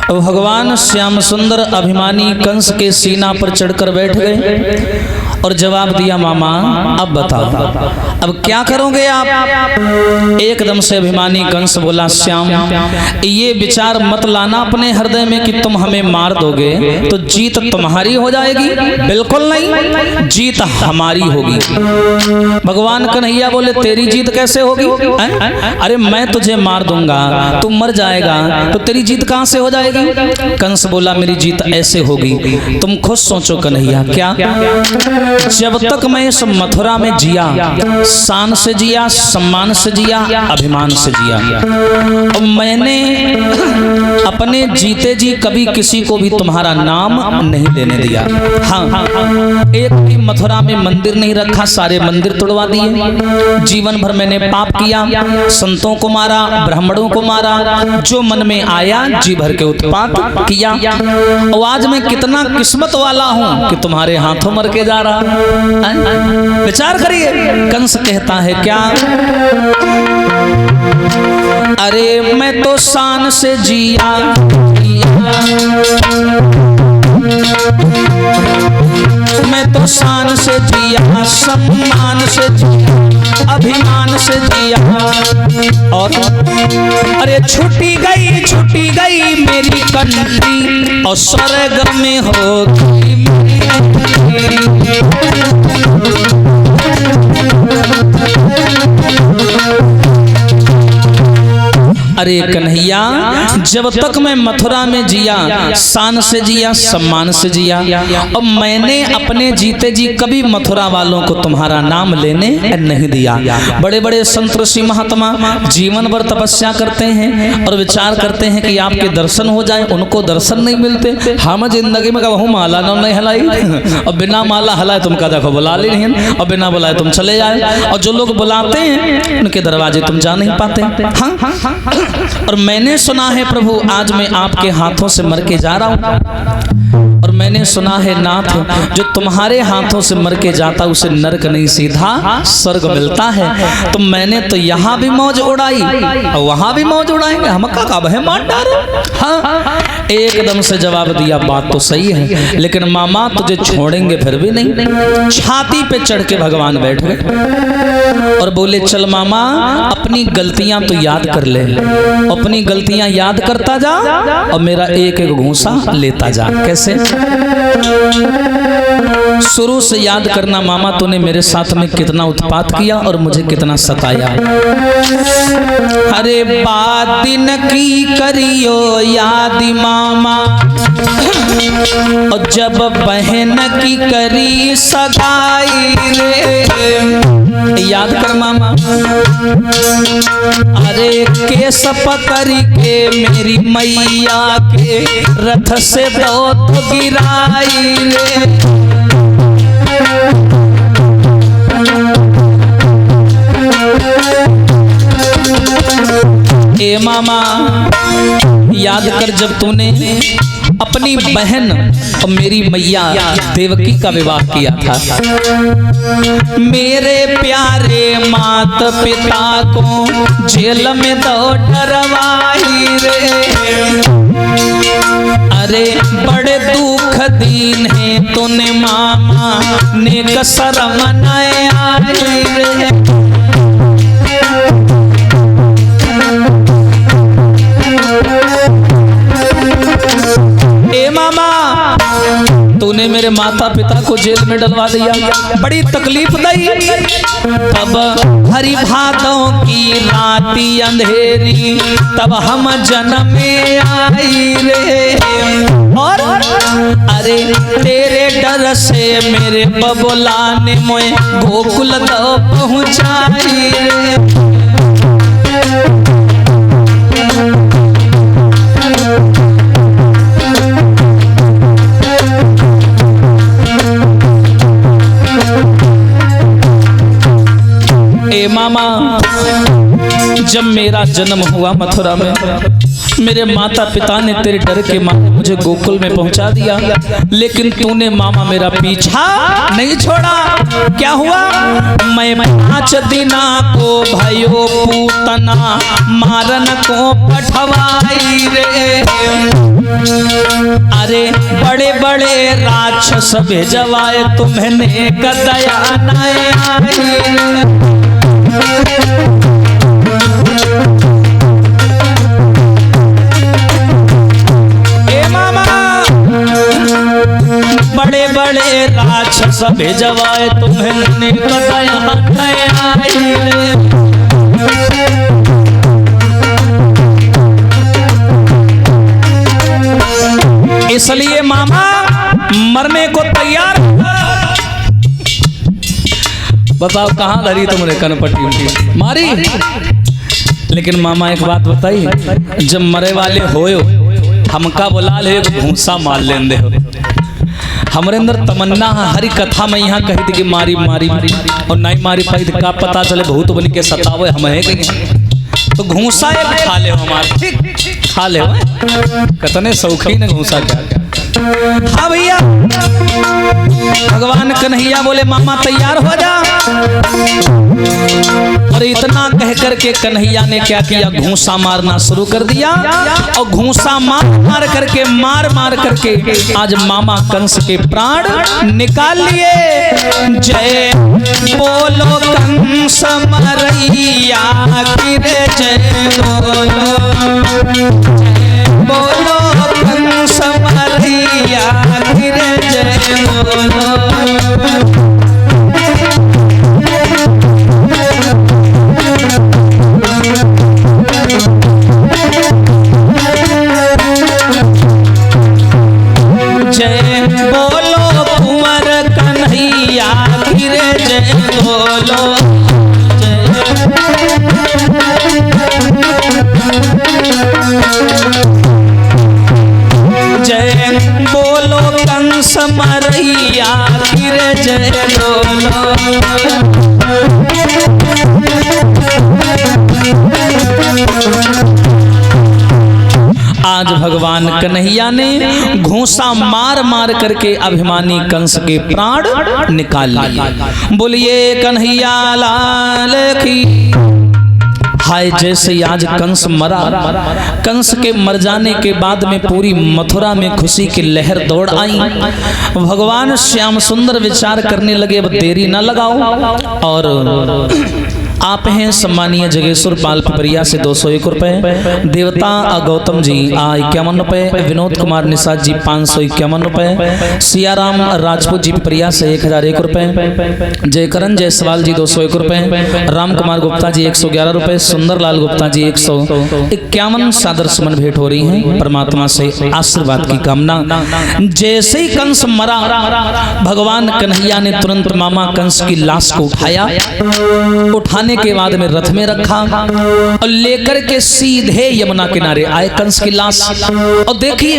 भगवान श्याम सुंदर अभिमानी कंस के सीना पर चढ़कर बैठ गए और जवाब दिया, मामा अब बताओ, अब क्या करोगे आप? एकदम से अभिमानी कंस बोला, श्याम ये विचार मत लाना अपने हृदय में कि तुम हमें मार दोगे तो जीत तुम्हारी हो जाएगी। बिल्कुल नहीं, जीत हमारी होगी। भगवान कन्हैया बोले, तेरी जीत कैसे होगी? अरे मैं तुझे मार दूंगा, तू मर जाएगा, तो तेरी जीत कहां से हो जाएगी? कंस बोला, मेरी जीत ऐसे होगी, तुम खुद सोचो कन्हैया। क्या? जब तक मैं इस मथुरा में जिया, शान से जिया, सम्मान से जिया, अभिमान से जिया, और मैंने अपने जीते जी कभी किसी को भी तुम्हारा नाम नहीं लेने दिया। हाँ, एक भी मथुरा में मंदिर नहीं रखा, सारे मंदिर तोड़वा दिए। जीवन भर मैंने पाप किया, संतों को मारा, ब्राह्मणों को मारा, जो मन में आया जी भर के उत्पात किया। और आज मैं कितना किस्मत वाला हूं कि तुम्हारे हाथों मर के जा रहा। विचार करिए। कंस कहता है, क्या? अरे मैं तो शान से जिया, मैं तो शान से जिया, सम्मान से जिया, अभिमान से जिया, और अरे छूटी गई मेरी कंठी, और स्वर्ग में हो गई अरे कन्हैया, जब तक मैं मथुरा में जिया, शान से जिया, सम्मान से जिया, और मैंने अपने जीते जी कभी मथुरा वालों को तुम्हारा नाम लेने नहीं दिया। बड़े बड़े संत ऋषि महात्मा जीवन भर तपस्या करते हैं और विचार करते हैं कि आपके दर्शन हो जाए, उनको दर्शन नहीं मिलते। हम जिंदगी में कहूँ माला नहीं हलाई, और बिना माला हलाए तुमका देखो बुला ले नहीं, और बिना बुलाए तुम चले जाए, और जो लोग बुलाते हैं उनके दरवाजे तुम जा नहीं पाते। हाँ, और मैंने सुना है प्रभु, आज मैं आपके हाथों से मर के जा रहा हूं, और मैंने सुना है नाथ, जो तुम्हारे हाथों से मर के जाता उसे नरक नहीं सीधा स्वर्ग मिलता है। तो मैंने तो यहाँ भी मौज उड़ाई और वहां भी मौज उड़ाएंगे, हम का बहे मार डालो। हाँ, एकदम से जवाब दिया, बात तो सही है, लेकिन मामा तुझे छोड़ेंगे फिर भी नहीं। छाती पे चढ़ के भगवान बैठ गए और बोले, चल मामा अपनी गलतियां तो याद कर ले, अपनी गलतियां याद करता जा और मेरा एक एक घूंसा लेता जा। कैसे? शुरू से याद करना, मामा तूने मेरे साथ में कितना उत्पात किया और मुझे कितना सताया। अरे बात दिन की करियो याद मामा, और जब बहन की करी सगाई रे, याद कर मामा। अरे केस पकड़ के मेरी मैया के रथ से दो तो गिराई रे, ए मामा याद कर जब तूने अपनी बहन और मेरी मैया देवकी का विवाह किया था। मेरे प्यारे मात पिता को जेल में दो डरवाई रे, अरे बड़े दुख दीन है तूने मामा ने कसर मनाया रे। ए मामा तूने मेरे माता पिता को जेल में डलवा दिया, बड़ी तकलीफ दी। तब हरि भादों की राती अंधेरी, तब हम जन्म में आई रे, और अरे तेरे डर से मेरे बबुला ने मोए गोकुल दो पहुंचाई रे। ए मामा जब मेरा जन्म हुआ मथुरा में, मेरे माता पिता ने तेरे डर के मारे मुझे गोकुल में पहुंचा दिया, लेकिन तूने मामा मेरा पीछा नहीं छोड़ा। क्या हुआ? मैं 5 दिना को भयो पूतना मारन को पठवाई रे, अरे बड़े बड़े राक्षस भेजवाए तुम्हें दया न आई। बड़े बड़े राक्षस भेजवाए तुम्हें दया न आई। इसलिए मामा मरने को तैयार। बताओ कहां धरी तुमने कनपट्टी मारी। लेकिन मामा एक बात बताई, जब मरे वाले होयो हमका बुला ले भूसा मार लेंदे हो। हमारे अंदर तमन्ना हरी कथा में यहाँ कही थी कि मारी मारी और नहीं मारी पाई थी, का पता चले बहुत बन के सतावे हम है कहीं तो घूसा एक खा ले हमारे खा ले कतने शौकीन है घूसा क्या। हाँ भैया भगवान कन्हैया बोले मामा तैयार हो जा। और इतना कह करके कन्हैया ने क्या किया, घूसा मारना शुरू कर दिया। और घूसा मार मार करके आज मामा कंस के प्राण निकाल लिए। जय बोलो कंस मरैया की रे, जय बोलो कंस मरैया की रे, जय बोलो। जय बोलो कुंवर कन्हैया की रे, जय बोलो। जय बोलो कंस मरैया की रे, जय बोलो। आज भगवान कन्हैया ने घूसा मार मार करके अभिमानी कंस के प्राण निकाल लिए। बोलिए कन्हैया लाल की। हाय जैसे आज कंस मरा, कंस के मर जाने के बाद में पूरी मथुरा में खुशी की लहर दौड़ आई। भगवान श्याम सुंदर विचार करने लगे अब देरी न लगाओ। और आप हैं सम्मानीय जगेश्वर पाल पिपरिया से 201 रुपए, देवता गौतम जी 51 रुपए, विनोद कुमार निषाद जी 551 रुपए, सियाराम राजपूत जी पिपरिया से 1001 रुपए, जयकरण जायसवाल जी 201 रुपए, राम कुमार गुप्ता जी 111 रुपए, सुंदरलाल गुप्ता जी 151 सादर सुमन भेंट हो रही है। परमात्मा से आशीर्वाद की कामना। जैसे ही कंस मरा, भगवान कन्हैया ने तुरंत मामा कंस की लाश को उठाया। उठाने के बाद में रथ में रखा और लेकर के सीधे यमुना किनारे आए कंस की लाश। और देखिए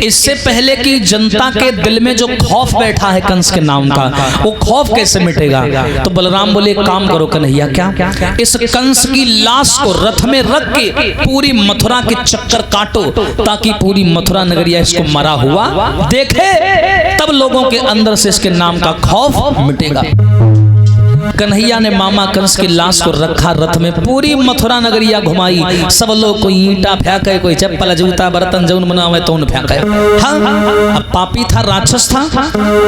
इससे पहले कि जनता के दिल में जो खौफ बैठा है कंस के नाम का, वो खौफ कैसे मिटेगा। तो बलराम बोले काम करो कन्हैया, क्या इस कंस की लाश को रथ में रख के पूरी मथुरा के चक्कर काटो, ताकि पूरी मथुरा नगरिया इसको मरा हुआ देखे, तब लोगों के अंदर से इसके नाम का खौफ मिटेगा। कन्हैया ने मामा कंस की लाश को रखा, रथ में पूरी मथुरा नगरिया घुमाई। सब लोग कोई ईंटा फेंके, कोई चप्पल जूता बर्तन जौन बनावे तो फेंके। हाँ अब पापी था, राक्षस था।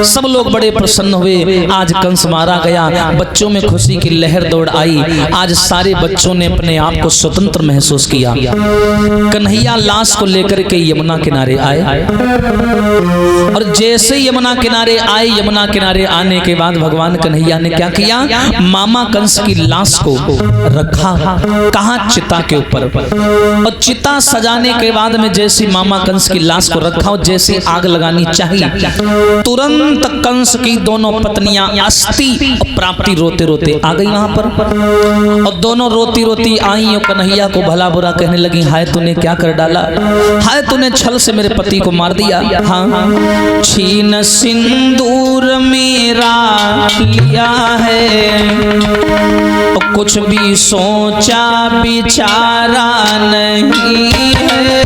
सब लोग बड़े प्रसन्न हुए। आज कंस मारा गया, बच्चों में खुशी की लहर दौड़ आई। आज सारे बच्चों ने अपने आप को स्वतंत्र महसूस किया। कन्हैया लाश को लेकर के यमुना किनारे आए। और जैसे यमुना किनारे आए, यमुना किनारे आने के बाद भगवान कन्हैया ने क्या किया, मामा कंस की लाश को रखा। कहां? चिता के ऊपर। और चिता सजाने के बाद में जैसे मामा कंस की लाश को रखा और जैसे आग लगानी चाहिए, तुरंत कंस की दोनों पत्नियां अस्थि और प्राप्ति रोते रोते आ गई वहां पर। और दोनों रोती रोती आई और कन्हैया को भला बुरा कहने लगी, हाय तूने क्या कर डाला, हाय तूने छल से मेरे पति को मार दिया। हाँ छीन सिंदूर मेरा लिया है, कुछ भी सोचा विचारा नहीं है।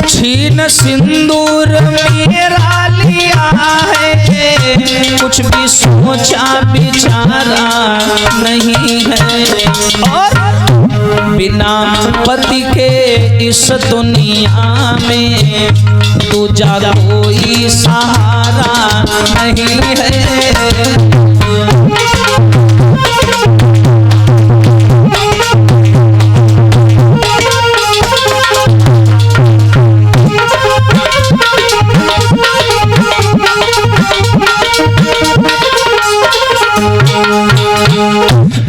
छीन सिंदूर मेरा लिया है, कुछ भी सोचा विचारा नहीं है। और बिना पति के इस दुनिया में दूजा कोई सहारा नहीं है।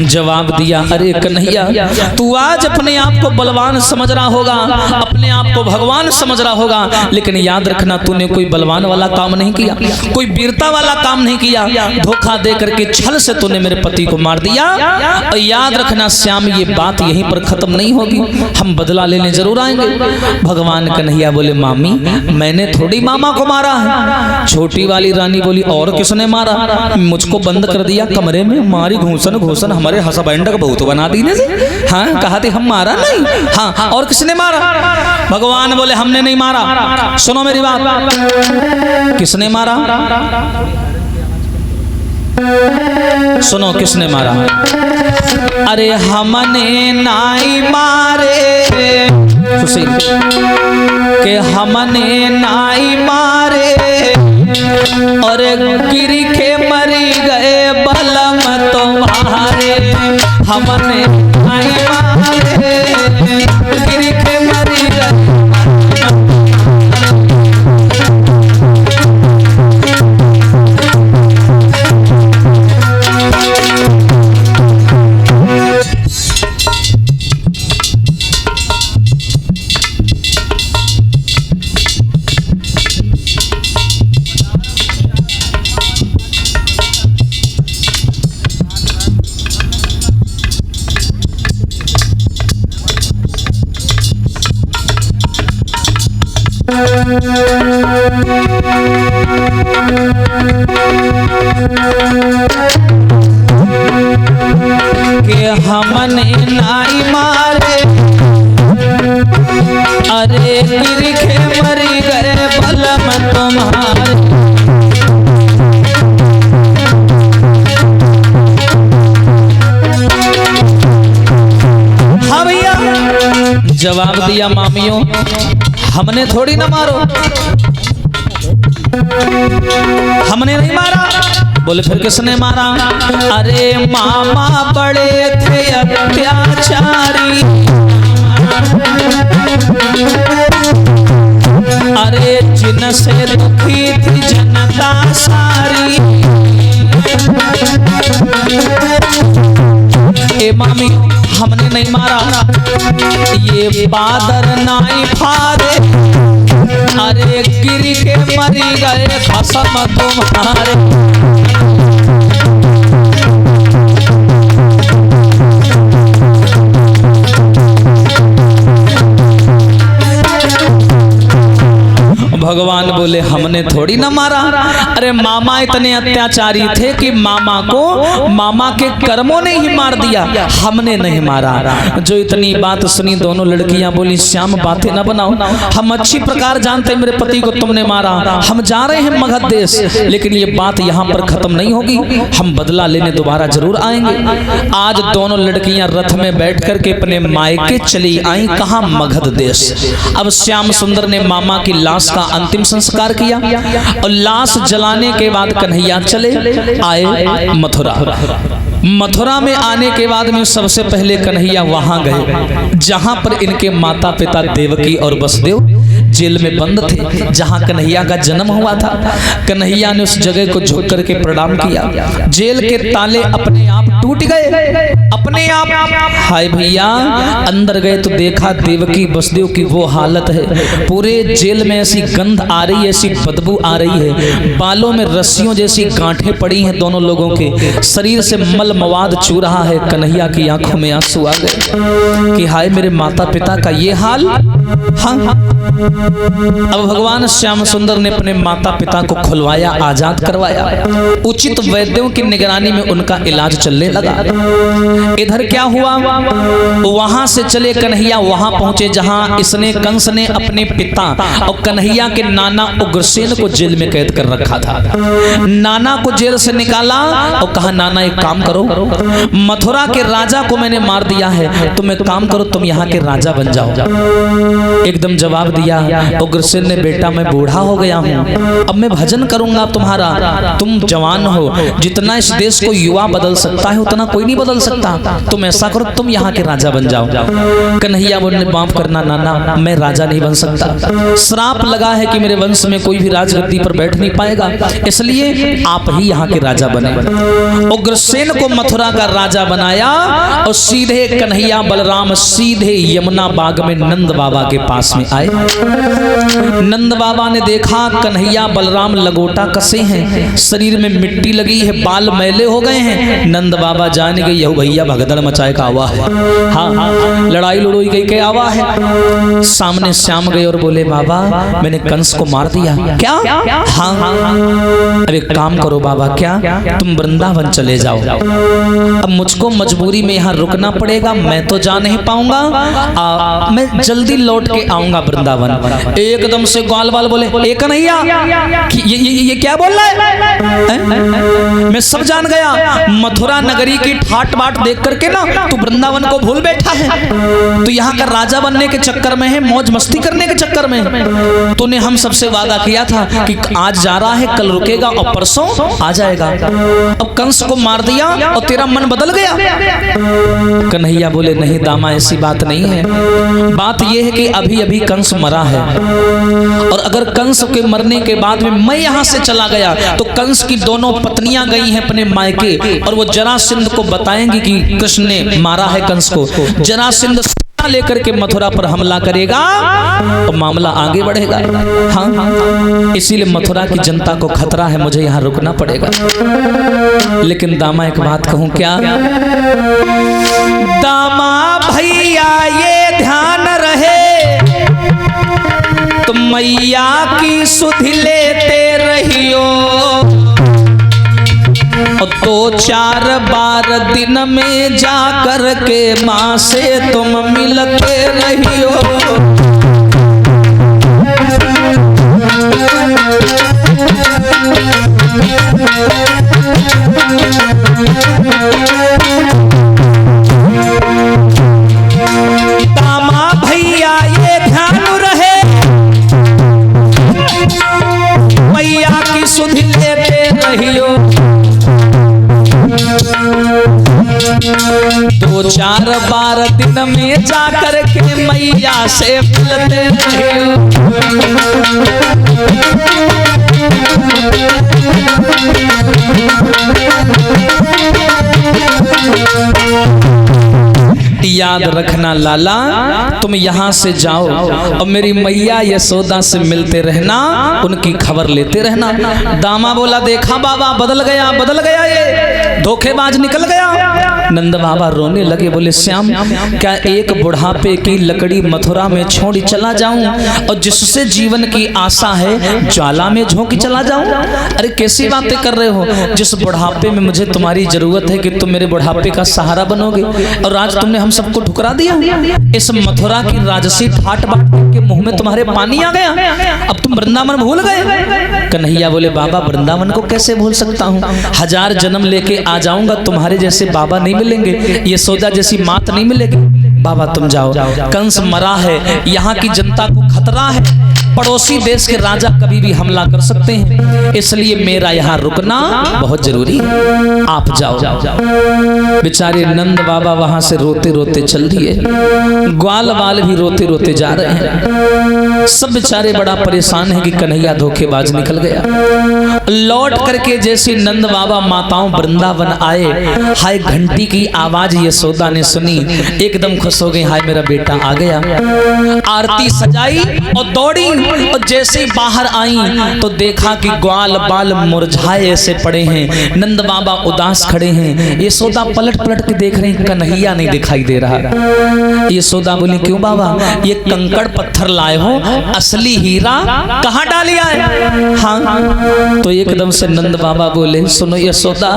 जवाब दिया, अरे कन्हैया तू आज अपने आप को बलवान समझ रहा होगा, अपने आप को भगवान समझ रहा होगा, लेकिन याद रखना तूने कोई बलवान वाला काम नहीं किया, कोई वीरता वाला काम नहीं किया। धोखा दे करके छल से तूने मेरे पति को मार दिया। और याद रखना श्याम, ये बात यहीं पर खत्म नहीं होगी, हम बदला लेने जरूर आएंगे। भगवान कन्हैया बोले, मामी मैंने थोड़ी मामा को मारा है। छोटी वाली रानी बोली, और किसने मारा? मुझको बंद कर दिया कमरे में, मारी घूसन घूसन हमारे हसबैंड का बहुत बना दी ने। हाँ कहा थी हम मारा नहीं। हाँ और किसने मारा? भगवान बोले, हमने नहीं मारा। सुनो मेरी बात, किसने मारा? सुनो किसने मारा? अरे हमने नाई मारे, सुशील के हमने नाई मारे और गिर के मरी गए बलम तुम्हारे। हमने नाई मारे गिर के मरी गए। कि हमने नाई मारे अरे गिर के मरी गए बलम तुम्हारे। हाँ भैया जवाब दिया, मामियों हमने थोड़ी ना मारो, हमने नहीं मारा। बोले फिर किसने मारा? अरे मामा बड़े थे अत्याचारी, अरे जिनसे दुखी थी जनता सारी। ए मामी हमने नहीं मारा, ये बादर नाई फारे अरे गिर के मरी गए भस्म तुम्हारे। भगवान बोले हमने थोड़ी ना मारा। अरे मामा इतने अत्याचारी थे कि मामा को मामा के कर्मों ने ही मार दिया, हमने नहीं मारा। जो इतनी बात सुनी दोनों लड़कियां बोली, श्याम बातें ना बनाओ, हम अच्छी प्रकार जानते हैं मेरे पति को तुमने मारा, हम जा रहे हैं मगध देश, लेकिन ये बात यहाँ पर खत्म नहीं होगी, हम बदला लेने दोबारा जरूर आएंगे। आज दोनों लड़कियां रथ में बैठ करके अपने मायके चली आई, कहाँ? मगध देश। अब श्याम सुंदर ने मामा की लाश का अंतिम संस्कार किया और लाश जलाने के बाद कन्हैया चले आए मथुरा। मथुरा में आने के बाद में सबसे पहले कन्हैया वहां गए जहां पर इनके माता पिता देवकी और वसुदेव जेल में बंद थे, जहां कन्हैया का जन्म हुआ था। कन्हैया ने उस जगह को झुक करके प्रणाम किया। जेल के ताले अपने आप टूट गए, अपने आप। हाय भैया अंदर गए तो देखा देवकी वसुदेव की वो हालत है, पूरे जेल में ऐसी गंध आ रही है, ऐसी बदबू आ रही है, बालों में रस्सियों जैसी गांठें पड़ी हैं दोनों लोगों के, शरीर से मल मवाद चू रहा है। कन्हैया की आंखों में आंसू आ गए कि हाय मेरे माता पिता का ये हाल। हाँ अब भगवान श्याम सुंदर ने अपने माता पिता को खुलवाया, आजाद करवाया। उचित वैद्यों की निगरानी में उनका इलाज चलने लगा। इधर क्या हुआ, वहां से चले कन्हैया वहां पहुंचे जहां इसने कंस ने अपने पिता और कन्हैया के नाना उग्रसेन को जेल में कैद कर रखा था। नाना को जेल से निकाला और कहा, नाना एक काम करो, मथुरा के राजा को मैंने मार दिया है, तुम एक काम करो, तुम यहाँ के राजा बन जाओ। एकदम जवाब दिया उग्रसेन ने, बेटा मैं बूढ़ा हो गया हूँ, अब मैं भजन करूंगा तुम्हारा, तुम जवान हो, जितना इस देश को युवा बदल सकता है उतना कोई नहीं बदल सकता, तुम ऐसा करो तुम यहाँ के राजा बन जाओ। कन्हैया बोले, माफ करना नाना, मैं राजा नहीं बन सकता, श्राप लगा है कि मेरे वंश में कोई भी राजगद्दी पर बैठ नहीं पाएगा, इसलिए आप ही यहाँ के राजा बने। उग्रसेन को मथुरा का राजा बनाया और सीधे कन्हैया बलराम सीधे यमुना बाग में नंद बाबा के पास में आए। नंद बाबा ने देखा कन्हैया बलराम लगोटा कसे हैं, शरीर में मिट्टी लगी है, बाल मैले हो गए हैं। नंद बाबा जान गए, यह भैया भगदड़ मचाए का आवा है, हाँ लड़ाई लड़ोई गई के आवा है। सामने श्याम गए और बोले, बाबा मैंने कंस को मार दिया। क्या? हाँ। अब एक काम करो बाबा, क्या तुम वृंदावन चले जाओ, अब मुझको मजबूरी में यहाँ रुकना पड़ेगा, मैं तो जा नहीं पाऊंगा, मैं जल्दी लौट के आऊंगा वृंदावन। एकदम से ग्वाल वाल बोले, एक कन्हैया ये क्या बोल रहा है? मैं सब जान गया, मथुरा नगरी की ठाट बाट देख करके ना तू वृंदावन को भूल बैठा है, तू यहाँ का राजा बनने के चक्कर में है, मौज मस्ती करने के चक्कर में। तूने हम सबसे वादा किया था कि आज जा रहा है, कल रुकेगा और परसों आ जाएगा, अब कंस को मार दिया और तेरा मन बदल गया। कन्हैया बोले, नहीं दामा ऐसी बात नहीं है, बात यह है कि अभी अभी कंस मरा है, और अगर कंस के मरने के बाद में मैं यहाँ से चला गया तो कंस की दोनों पत्नियां गई हैं अपने मायके, और वो जरासंध को बताएंगी कि कृष्ण ने मारा है कंस को। जरासंध लेकर के मथुरा पर हमला करेगा और मामला आगे बढ़ेगा। हाँ, इसीलिए मथुरा की जनता को खतरा है, मुझे यहाँ रुकना पड़ेगा। लेकिन दामा एक बात कहूँ क्या? दामा भैया ये ध्यान रहे, तुम मैया की सुध लेते रहियो, और 2-4 बार दिन में जा कर के माँ से तुम मिलते रहियो। दामा भैया ये ध्यान रहे, मैया की सुध लेते रहियो, 2-4 बार दिन में जाकर के मैया से मिलते रहियो। याद रखना लाला, तुम यहाँ से जाओ और मेरी मैया यशोदा से मिलते रहना, उनकी खबर लेते रहना। दामा बोला, देखा बाबा बदल गया ये धोखेबाज निकल गया। नंद बाबा रोने लगे, बोले, श्याम क्या एक बुढ़ापे की लकड़ी मथुरा में छोड़ी चला जाऊं, और जिससे जीवन की आशा है ज्वाला में झोंकी चला जाऊं? अरे कैसी बातें कर रहे हो, जिस बुढ़ापे में मुझे तुम्हारी जरूरत है कि तुम मेरे बुढ़ापे का सहारा बनोगे, और आज तुमने हम सबको ठुकरा दिया। इस मथुरा की राजसी ठाट बाट के मुंह में तुम्हारे पानी आ गया, अब तुम वृंदावन भूल गए। कन्हैया बोले, बाबा वृंदावन को कैसे भूल सकता हूँ, 1000 जन्म लेके आ जाऊंगा, तुम्हारे जैसे बाबा नहीं मिलेंगे, यशोदा जैसी मात नहीं मिलेगी। बाबा तुम जाओ, कंस मरा है, यहाँ की जनता को खतरा है, पड़ोसी देश के राजा कभी भी हमला कर सकते हैं, इसलिए मेरा यहाँ रुकना बहुत जरूरी है, आप जाओ। बेचारे नंद बाबा वहां से रोते रोते चल दिए, ग्वाल बाल भी रोते रोते जा रहे हैं, सब बेचारे बड़ा परेशान है कि कन्हैया धोखेबाज निकल गया। लौट करके जैसे नंद बाबा माताओं वृंदावन आए, हाय घंटी की आवाज यशोदा ने सुनी, एकदम खुश हो गई, हाय मेरा बेटा आ गया। आरती सजाई और दौड़ी और जैसे ही बाहर आई तो देखा कि ग्वाल बाल मुरझाए ऐसे पड़े हैं, नंद बाबा उदास खड़े हैं। यशोदा पलट पलट के देख रहे हैं, कन्हैया नहीं दिखाई दे रहा। यशोदा बोली क्यों बाबा, ये कंकड़ पत्थर लाए हो, असली हीरा कहाँ डालिया है? हाँ। तो एकदम से नंद बाबा बोले सुनो यशोदा,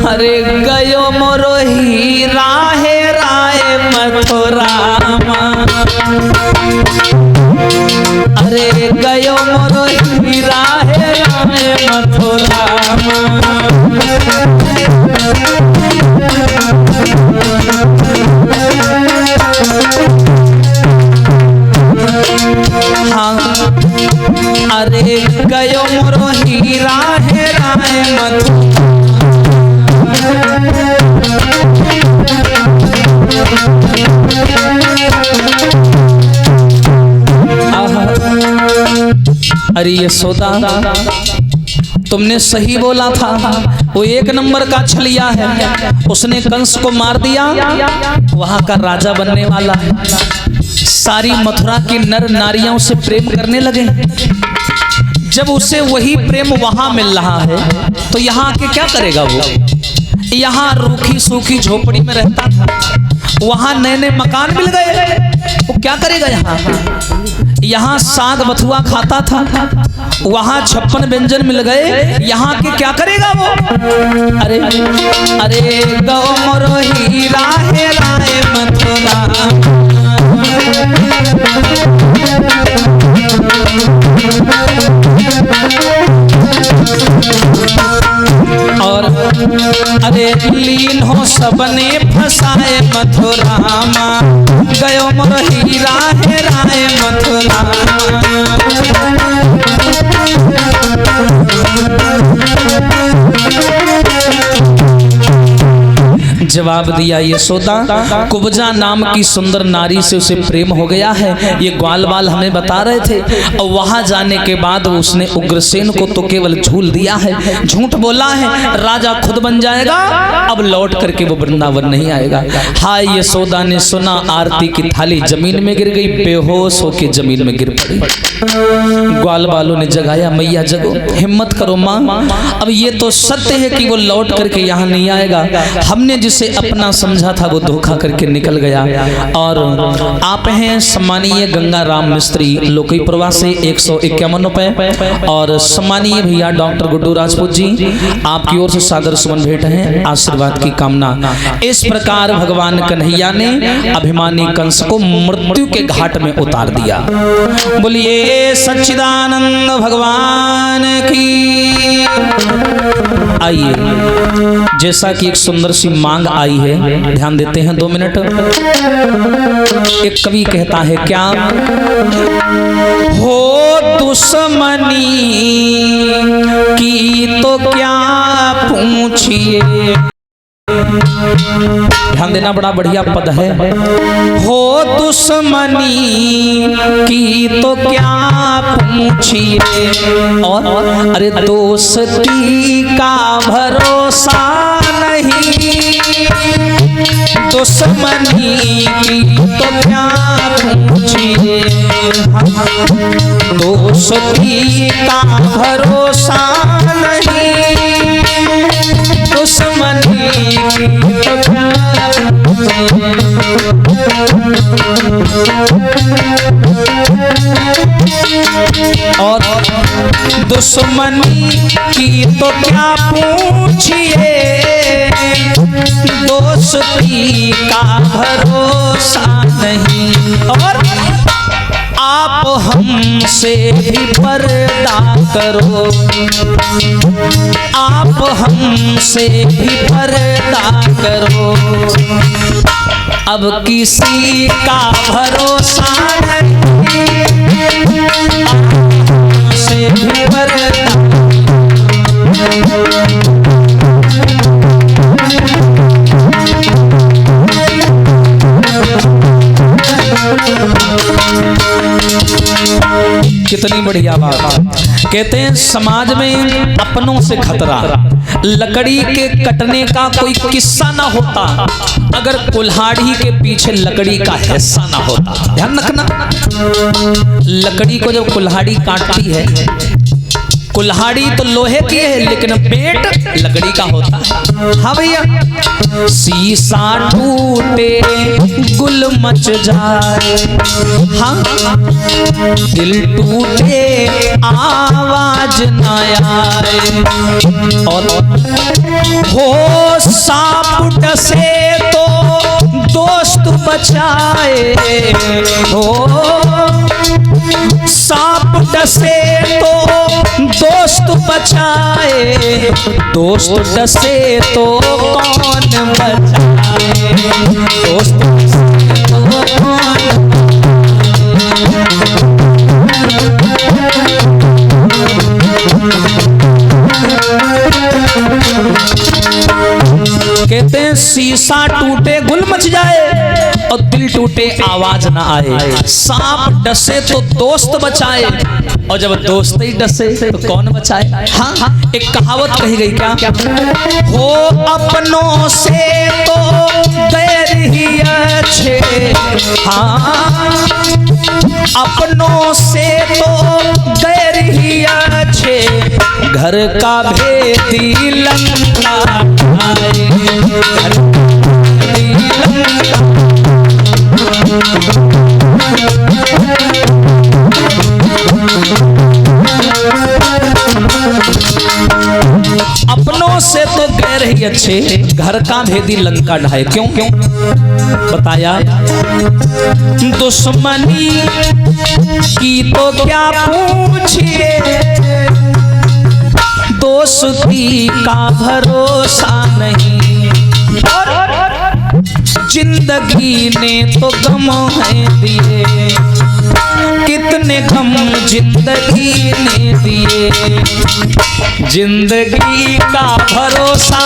अरे गयो मोरो हीरा है राय मथुरा, अरे गयो मोरो हीरा है राय मथुरा। हाँ, अरे गयो मोरो हीरा है राय मथुरा। अरे यशोदा तुमने सही बोला था, वो एक नंबर का छलिया है, उसने कंस को मार दिया, वहां का राजा बनने वाला है। सारी मथुरा की नर नारियां उसे प्रेम करने लगे। जब उसे वही प्रेम वहां मिल रहा है तो यहाँ आके क्या करेगा वो? यहाँ रूखी सूखी झोपड़ी में रहता था, वहां नए नए मकान मिल गए, वो क्या करेगा यहाँ? यहाँ साग बथुआ खाता था, वहां 56 व्यंजन मिल गए, यहाँ के क्या करेगा वो? अरे अरे गौ मोरो हीरा है राय मथुरा, और अरे लीन हो सबने फसाए मथुरा, गयो मोर हीरा है राय मथुरा। जवाब दिया यशोदा, कुब्जा नाम की सुंदर नारी से उसे प्रेम हो गया है, ये ग्वाल बाल हमें बता रहे थे। और वहां जाने के बाद उसने उग्रसेन को तो केवल झूल दिया है, झूठ बोला है, राजा खुद बन जाएगा, अब लौट करके वो वृंदावन नहीं आएगा। हाय यशोदा ने सुना, आरती की थाली जमीन में गिर गई, बेहोश होके जमीन में गिर पड़ी। ग्वाल बालों ने जगाया, मैया जगो, हिम्मत करो माँ, अब ये तो सत्य है कि वो लौट करके यहाँ नहीं आएगा, हमने जिसे अपना समझा था वो धोखा करके निकल गया। और आप हैं सम्मानीय गंगा राम मिस्त्री, लोकईपुरवा से 151 रुपए, और सम्मानीय भैया डॉक्टर गुड्डू राजपूत जी, आपकी ओर से सादर सुमन भेंट है, आशीर्वाद की कामना। इस प्रकार भगवान कन्हैया ने अभिमानी कंस को मृत्यु के घाट में उतार दिया। बोलिए सच्चिदानंद भगवान की। आइए, जैसा कि एक सुंदर सी मांग आई है, ध्यान देते हैं 2 मिनट। एक कवि कहता है क्या, हो दुश्मनी की तो क्या पूछिए, ध्यान देना, बड़ा बढ़िया पद है। हो दुश्मनी की तो क्या पूछिए, और अरे दोस्ती का भरोसा नहीं, दुश्मनी की तो क्या पूछिए, दोस्ती का भरोसा नहीं, दुश्मनी की तो क्या और दुश्मनी की तो क्या पूछिए, दोस्ती का भरोसा नहीं, और आप हमसे भी पर्दा करो, आप हमसे भी पर्दा करो, अब किसी का भरोसा नहीं, आपसे भी पर्दा। कितनी बढ़िया बात। कहते हैं समाज में अपनों से खतरा, लकड़ी के कटने का कोई किस्सा ना होता अगर कुल्हाड़ी के पीछे लकड़ी का हिस्सा ना होता। ध्यान रखना, लकड़ी को जब कुल्हाड़ी काटती है, कुल्हाड़ी तो लोहे की है लेकिन पेट लकड़ी का होता है। हाँ भैया, शीशा टूटे गुल मच जाए, हाँ दिल टूटे आवाज न आए, और हो सांप डसे तो दोस्त बचाए, हो सांप डसे तो दोस्त बचाए, दोस्त डसे तो कौन बचाए, दोस्त डसे तो कौन। कहते हैं शीशा टूटे गुल मच जाए और दिल टूटे आवाज ना आए, सांप डसे तो दोस्त बचाए और जब दोस्त ही डसे तो कौन बचाए। हाँ, एक कहावत कही गई क्या, हो अपनों से तो गैर ही अच्छे, हाँ अपनों से तो गैर ही अच्छे, घर का भेदी लंका ढाए, घर का भेदी लंका। अपनों से तो गैर ही अच्छे, घर का भेदी लंका ढाए। क्यों क्यों बताया, दुश्मनी की तो क्या पूछिए, दोस्ती का भरोसा नहीं, जिंदगी ने तो गम है दिए, कितने गम जिंदगी ने दिए, जिंदगी का भरोसा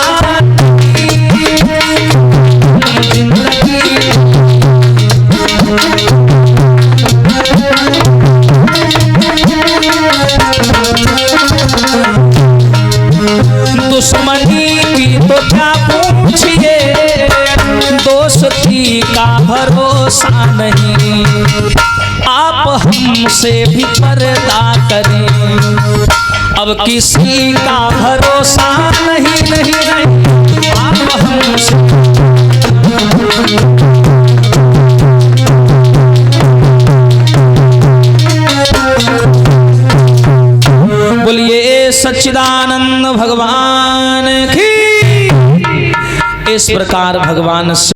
दुश्मनी की तो क्या पूछिए, दोस्ती का भरोसा नहीं, आप हमसे भी पर्दा करें, अब किसी का भरोसा नहीं, नहीं नहीं आप हमसे। बोलिए सच्चिदानंद भगवान की। इस प्रकार भगवान